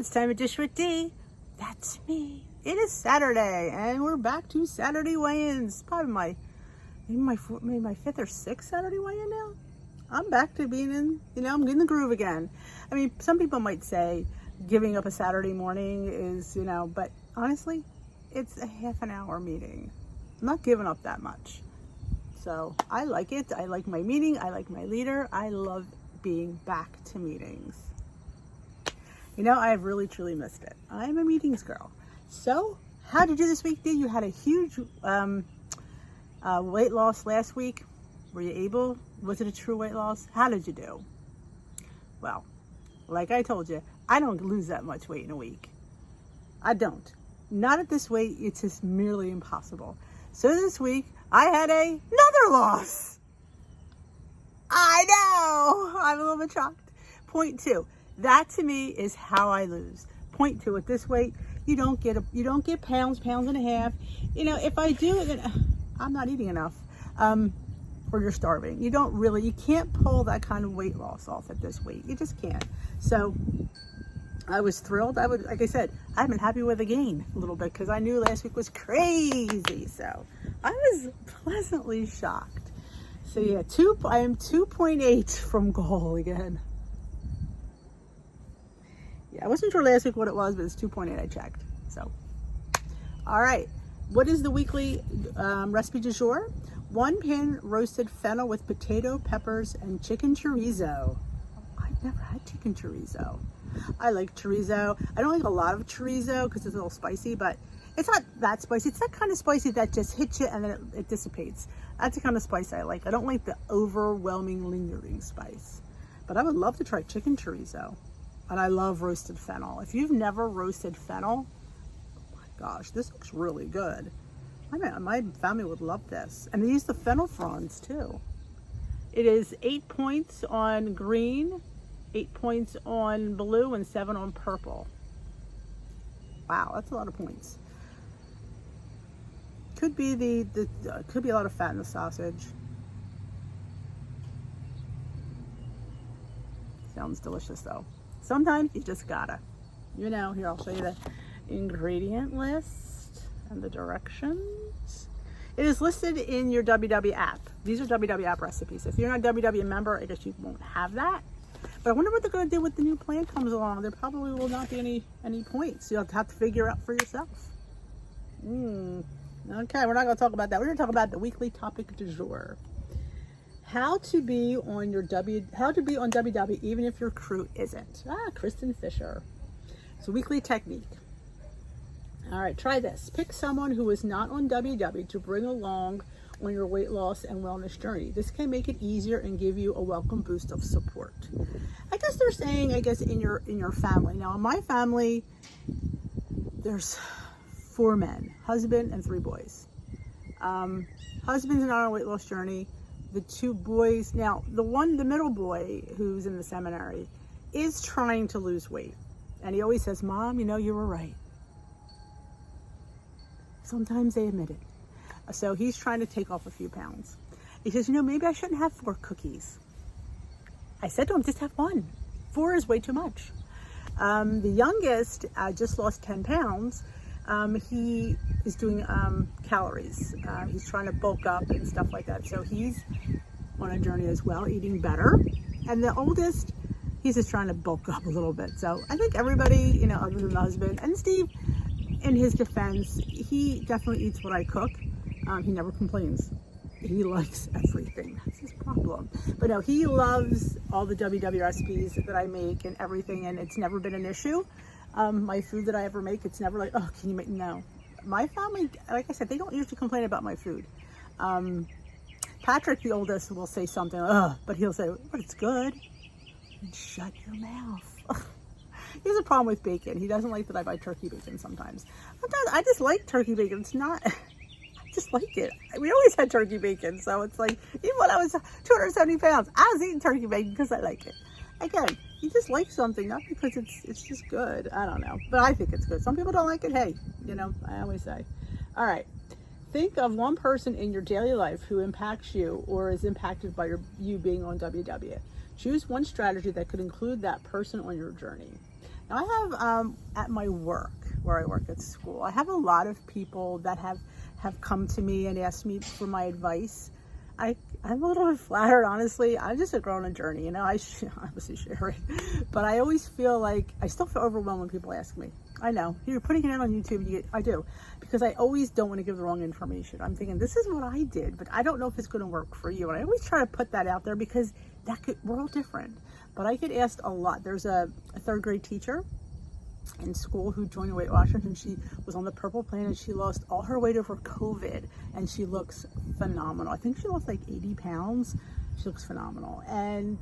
it's time to dish with D. That's me. It is Saturday, and we're back to Saturday weigh-ins. Probably maybe my fifth or sixth Saturday weigh-in now. I'm back to being in, I'm in the groove again. I mean, some people might say giving up a Saturday morning is, but honestly, it's a half an hour meeting. I'm not giving up that much. So I like it. I like my meeting. I like my leader. I love being back to meetings. I have really, truly missed it. I'm a meetings girl. So how did you do this week, Dee? You had a huge weight loss last week. Were you able? Was it a true weight loss? How did you do? Well, like I told you, I don't lose that much weight in a week. I don't. Not at this weight. It's just merely impossible. So this week, I had another loss. I know. I'm a little bit shocked. 0.2. That to me is how I lose. 0.2 at this weight. You don't get pounds and a half. If I do, then I'm not eating enough. Or you're starving. You can't pull that kind of weight loss off at this weight. You just can't. So I was thrilled. Like I said, I've been happy with the gain a little bit because I knew last week was crazy. So I was pleasantly shocked. So yeah, I am 2.8 from goal again. Yeah, I wasn't sure last week what it was, but it's 2.8 I checked. So, all right. What is the weekly recipe du jour? 1 pan roasted fennel with potato, peppers, and chicken chorizo. I've never had chicken chorizo. I like chorizo. I don't like a lot of chorizo because it's a little spicy, but it's not that spicy. It's that kind of spicy that just hits you and then it dissipates. That's the kind of spice I like. I don't like the overwhelming, lingering spice. But I would love to try chicken chorizo. And I love roasted fennel. If you've never roasted fennel, oh my gosh, this looks really good. My family would love this. And they use the fennel fronds too. It is 8 points on green, 8 points on blue, and 7 on purple. Wow, that's a lot of points. Could be could be a lot of fat in the sausage. Sounds delicious though. Sometimes you just gotta, here, I'll show you the ingredient list and the directions. It is listed in your WW app. These are WW app recipes. If you're not a WW member, I guess you won't have that. But I wonder what they're gonna do with the new plan comes along. There probably will not be any points. You'll have to figure out for yourself. Okay, we're not gonna talk about that. We're gonna talk about the weekly topic du jour. How to be on WW even if your crew isn't. Kristen Fisher. It's a weekly technique. All right, try this. Pick someone who is not on WW to bring along on your weight loss and wellness journey. This can make it easier and give you a welcome boost of support. I guess they're saying, in your family. Now, in my family, there's 4 men, husband and 3 boys. Husband's not on a weight loss journey. The 2 boys, now the middle boy who's in the seminary is trying to lose weight. And he always says, Mom, you were right. Sometimes they admit it. So he's trying to take off a few pounds. He says, maybe I shouldn't have 4 cookies. I said to him, just have 1. 4 is way too much. The youngest just lost 10 pounds. He is doing calories. He's trying to bulk up and stuff like that. So he's on a journey as well, eating better. And the oldest, he's just trying to bulk up a little bit. So I think everybody, other than the husband and Steve, in his defense, he definitely eats what I cook. He never complains. He likes everything. That's his problem. But no, he loves all the WW recipes that I make and everything, and it's never been an issue. My food that I ever make, it's never like, oh, can you make, no. My family, like I said, they don't usually complain about my food. Patrick, the oldest, will say something, but he'll say, but it's good. And shut your mouth. He has a problem with bacon. He doesn't like that I buy turkey bacon sometimes. Sometimes I just like turkey bacon. It's not, I just like it. We always had turkey bacon. So it's like, even when I was 270 pounds, I was eating turkey bacon because I like it. Again, you just like something, not because it's just good. I don't know, but I think it's good. Some people don't like it. Hey, I always say. All right. Think of one person in your daily life who impacts you or is impacted by you being on WW. Choose one strategy that could include that person on your journey. Now I have, at my work, where I work at school, I have a lot of people that have come to me and asked me for my advice. I'm a little bit flattered, honestly. I'm just a girl on a journey, I obviously share it. But I always feel like, I still feel overwhelmed when people ask me. I know, you're putting it out on YouTube, I do. Because I always don't want to give the wrong information. I'm thinking, this is what I did, but I don't know if it's going to work for you. And I always try to put that out there because we're all different. But I get asked a lot. There's a third grade teacher in school who joined Weight Watchers, and she was on the purple plan, and she lost all her weight over COVID, and she looks phenomenal. I think she lost like 80 pounds. She looks phenomenal. And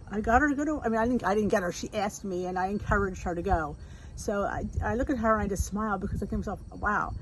I got her to go to, I didn't get her. She asked me, and I encouraged her to go. So I look at her and I just smile, because I think to myself, wow,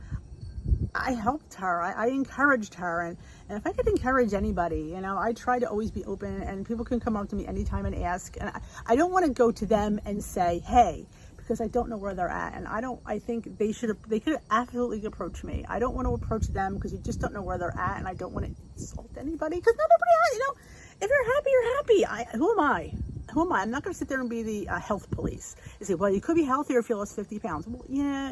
I helped her. I encouraged her. And if I could encourage anybody, I try to always be open, and people can come up to me anytime and ask. And I don't want to go to them and say, hey, because I don't know where they're at. And I think they could absolutely approach me. I don't want to approach them because you just don't know where they're at. And I don't want to insult anybody, because not everybody, if you're happy, you're happy. Who am I? I'm not going to sit there and be the health police. You say, well, you could be healthier if you lost 50 pounds. Well, yeah,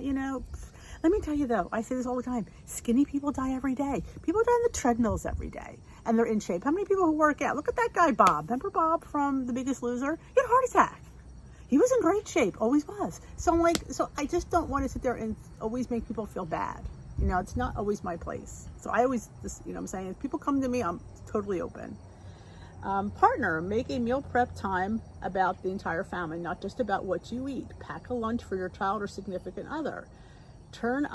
let me tell you though, I say this all the time, skinny people die every day. People die on the treadmills every day, and they're in shape. How many people who work out? Look at that guy, Bob. Remember Bob from The Biggest Loser? He had a heart attack. He was in great shape, always was. So I just don't want to sit there and always make people feel bad. It's not always my place. So I always, I'm saying, if people come to me, I'm totally open. Partner, make a meal prep time about the entire family, not just about what you eat. Pack a lunch for your child or significant other. Turn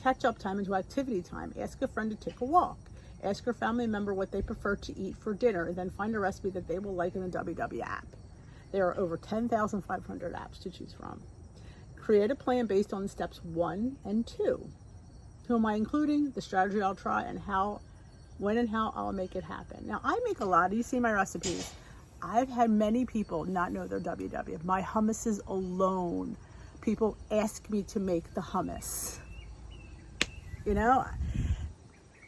catch-up time into activity time. Ask a friend to take a walk. Ask your family member what they prefer to eat for dinner, and then find a recipe that they will like in the WW app. There are over 10,500 apps to choose from. Create a plan based on steps 1 and 2. Who am I including? The strategy I'll try, and when and how I'll make it happen. Now, I make a lot. You see my recipes. I've had many people not know their WW. My hummuses alone, people ask me to make the hummus.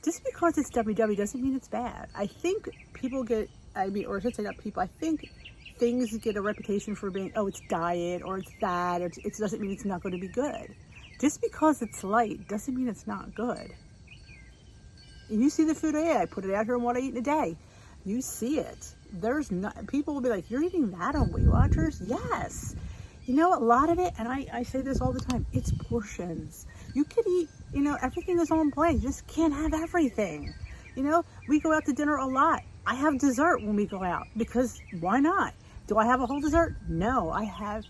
Just because it's WW doesn't mean it's bad. I think people I think things get a reputation for being, it's diet, or it's that, or it doesn't mean it's not going to be good. Just because it's light doesn't mean it's not good. You see the food I put it out here and what I eat in a day. You see it. People will be like, you're eating that on Weight Watchers? Yes. A lot of it, and I say this all the time, it's portions. You could eat, everything is on plate. You just can't have everything. We go out to dinner a lot. I have dessert when we go out, because why not? Do I have a whole dessert? No, I have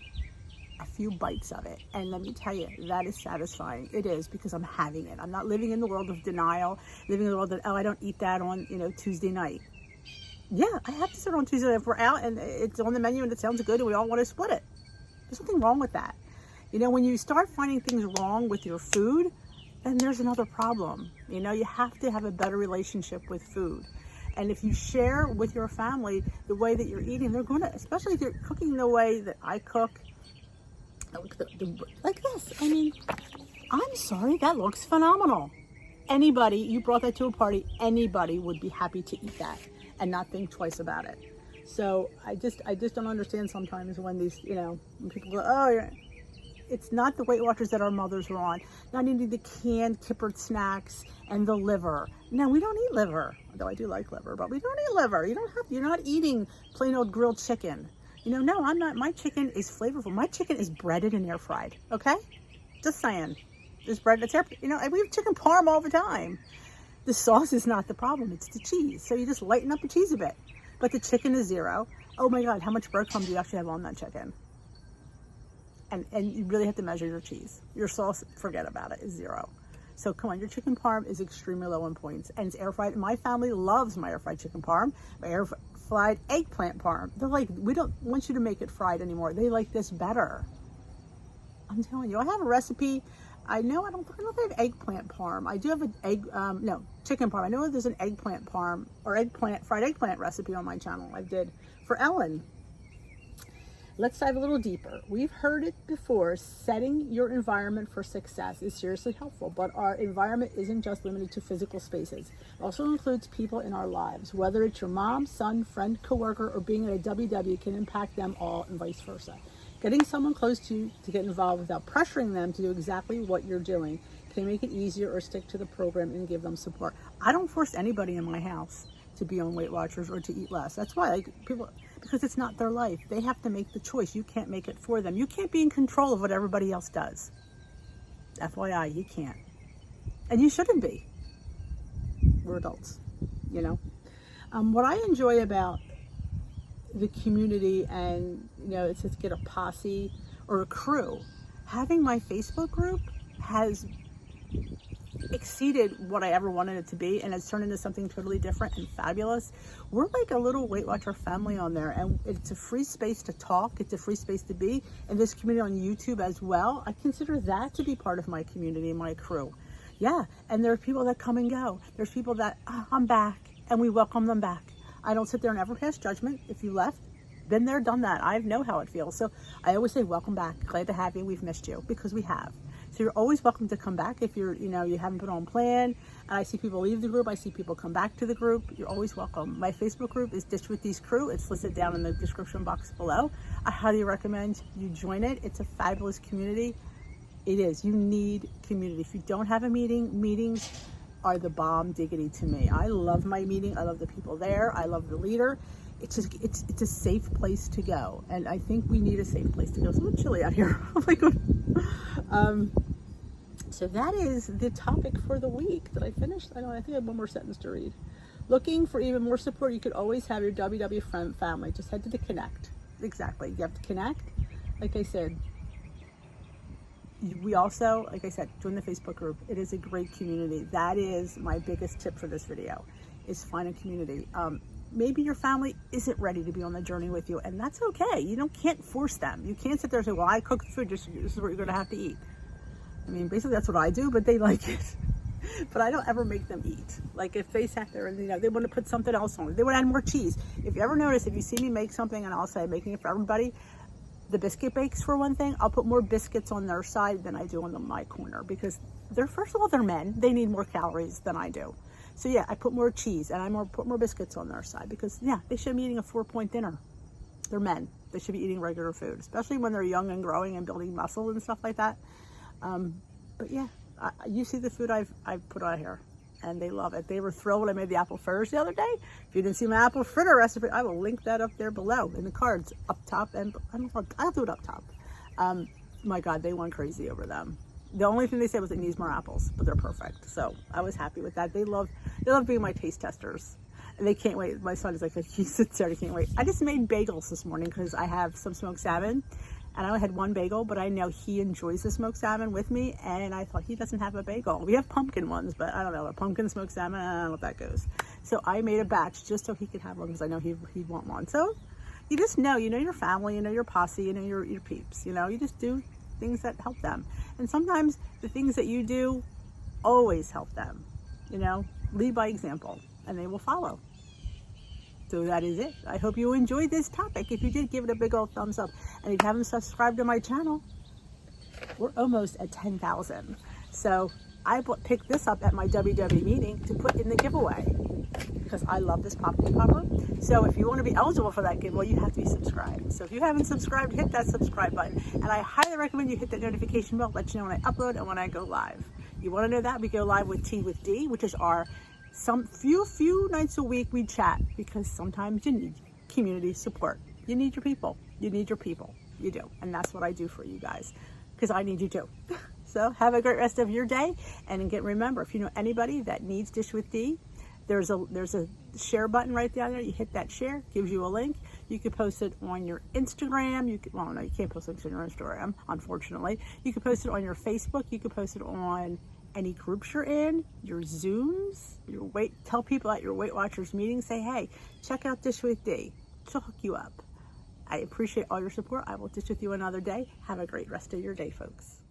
a few bites of it. And let me tell you, that is satisfying. It is, because I'm having it. I'm not living in the world of denial, living in the world that, I don't eat that on, Tuesday night. Yeah, I have dessert on Tuesday if we're out and it's on the menu and it sounds good and we all want to split it. There's nothing wrong with that. When you start finding things wrong with your food, then there's another problem. You have to have a better relationship with food. And if you share with your family the way that you're eating, they're going to, especially if you're cooking the way that I cook, like this. I'm sorry, that looks phenomenal. Anybody, you brought that to a party, anybody would be happy to eat that and not think twice about it. So I just don't understand sometimes when these, when people go, it's not the Weight Watchers that our mothers were on. Not eating the canned kippered snacks and the liver. No, we don't eat liver. Although I do like liver, but we don't eat liver. You're not eating plain old grilled chicken. No, I'm not. My chicken is flavorful. My chicken is breaded and air fried. Okay? Just saying. There's bread that's we have chicken parm all the time. The sauce is not the problem. It's the cheese. So you just lighten up the cheese a bit. But the chicken is 0. Oh my God, how much breadcrumb do you actually have on that chicken? And you really have to measure your cheese. Your sauce, forget about it, is 0. So come on, your chicken parm is extremely low in points. And it's air fried. My family loves my air fried chicken parm, my air fried eggplant parm. They're like, we don't want you to make it fried anymore. They like this better. I'm telling you, I have a recipe. I don't know if I have eggplant parm. I do have chicken parm. I know there's an eggplant parm or fried eggplant recipe on my channel. I did for Ellen. Let's dive a little deeper. We've heard it before, setting your environment for success is seriously helpful, but our environment isn't just limited to physical spaces. It also includes people in our lives. Whether it's your mom, son, friend, coworker, or being at a WW can impact them all and vice versa. Getting someone close to you to get involved without pressuring them to do exactly what you're doing can make it easier, or stick to the program and give them support. I don't force anybody in my house to be on Weight Watchers or to eat less. That's why, like, people, because it's not their life. They have to make the choice. You can't make it for them. You can't be in control of what everybody else does. FYI, you can't. And you shouldn't be. We're adults, you know. What I enjoy about the community, and, you know, it's just get a posse or a crew. Having my Facebook group has exceeded what I ever wanted it to be, and it's turned into something totally different and fabulous. We're like a little Weight Watcher family on there, and it's a free space to talk. It's a free space to be, and this community on YouTube as well. I consider that to be part of my community and my crew. Yeah, and there are people that come and go. There's people that, I'm back, and we welcome them back. I don't sit there and ever pass judgment. If you left, been there, done that. I know how it feels. So I always say, welcome back. Glad to have you. We've missed you, because we have. So you're always welcome to come back if you're, you know, you haven't put on plan. And I see people leave the group. I see people come back to the group. You're always welcome. My Facebook group is Dish with These Crew. It's listed down in the description box below. I highly recommend you join it. It's a fabulous community. It is. You need community. If you don't have a meeting, meetings are the bomb diggity to me. I love my meeting. I love the people there. I love the leader. It's just, it's a safe place to go. And I think we need a safe place to go. It's a little chilly out here. Oh my God. So that is the topic for the week. Did I finish? I think I have one more sentence to read. Looking for even more support, you could always have your WW friend family. Just head to the Connect. Exactly. You have to connect. Like I said, we also, like I said, join the Facebook group. It is a great community. That is my biggest tip for this video, is find a community. Maybe your family isn't ready to be on the journey with you, and that's okay. You can't force them. You can't sit there and say, well, I cook food, this is what you're going to have to eat. I mean, basically that's what I do, but they like it. But I don't ever make them eat. Like, if they sat there and, you know, they want to put something else on, they want to add more cheese. If you ever notice, if you see me make something and I'll say I'm making it for everybody, the biscuit bakes, for one thing, I'll put more biscuits on their side than I do on my corner, because first of all, they're men. They need more calories than I do. So yeah, I put more cheese and I put more biscuits on their side, because yeah, they should be eating a 4-point dinner. They're men. They should be eating regular food, especially when they're young and growing and building muscle and stuff like that. But yeah, you see the food I've put on here, and they love it. They were thrilled when I made the apple fritters the other day. If you didn't see my apple fritter recipe, I will link that up there below in the cards, up top, and I'll do it up top. My God, they went crazy over them. The only thing they said was it needs more apples, but they're perfect. So I was happy with that. They love being my taste testers, and they can't wait. My son is like, he sits there, he can't wait. I just made bagels this morning because I have some smoked salmon, and I only had one bagel, but I know he enjoys the smoked salmon with me, and I thought, he doesn't have a bagel. We have pumpkin ones, but I don't know, a pumpkin smoked salmon, I don't know what that goes. So I made a batch just so he could have one, because I know he'd want one. So you just know, you know your family, you know your posse, you know your peeps, you know, you just do things that help them. And sometimes the things that you do always help them, you know, lead by example, and they will follow. So that is it. I hope you enjoyed this topic. If you did, give it a big old thumbs up. And if you haven't subscribed to my channel, we're almost at 10,000. So I picked this up at my WW meeting to put in the giveaway, because I love this popcorn popper. So if you want to be eligible for that giveaway, you have to be subscribed. So if you haven't subscribed, hit that subscribe button. And I highly recommend you hit that notification bell, let you know when I upload and when I go live. You want to know that? We go live with Tea with D, which is our few nights a week we chat, because sometimes you need community support. You need your people. You need your people. You do. And that's what I do for you guys, because I need you too. So have a great rest of your day. And again, remember, if you know anybody that needs Dish with D, there's a share button right down there. You hit that share, gives you a link. You can post it on your Instagram. Well, no, you can't post it on your Instagram, unfortunately. You can post it on your Facebook. You can post it on any groups you're in, your Zooms, tell people at your Weight Watchers meeting, say, hey, check out Dish with D. She'll hook you up. I appreciate all your support. I will dish with you another day. Have a great rest of your day, folks.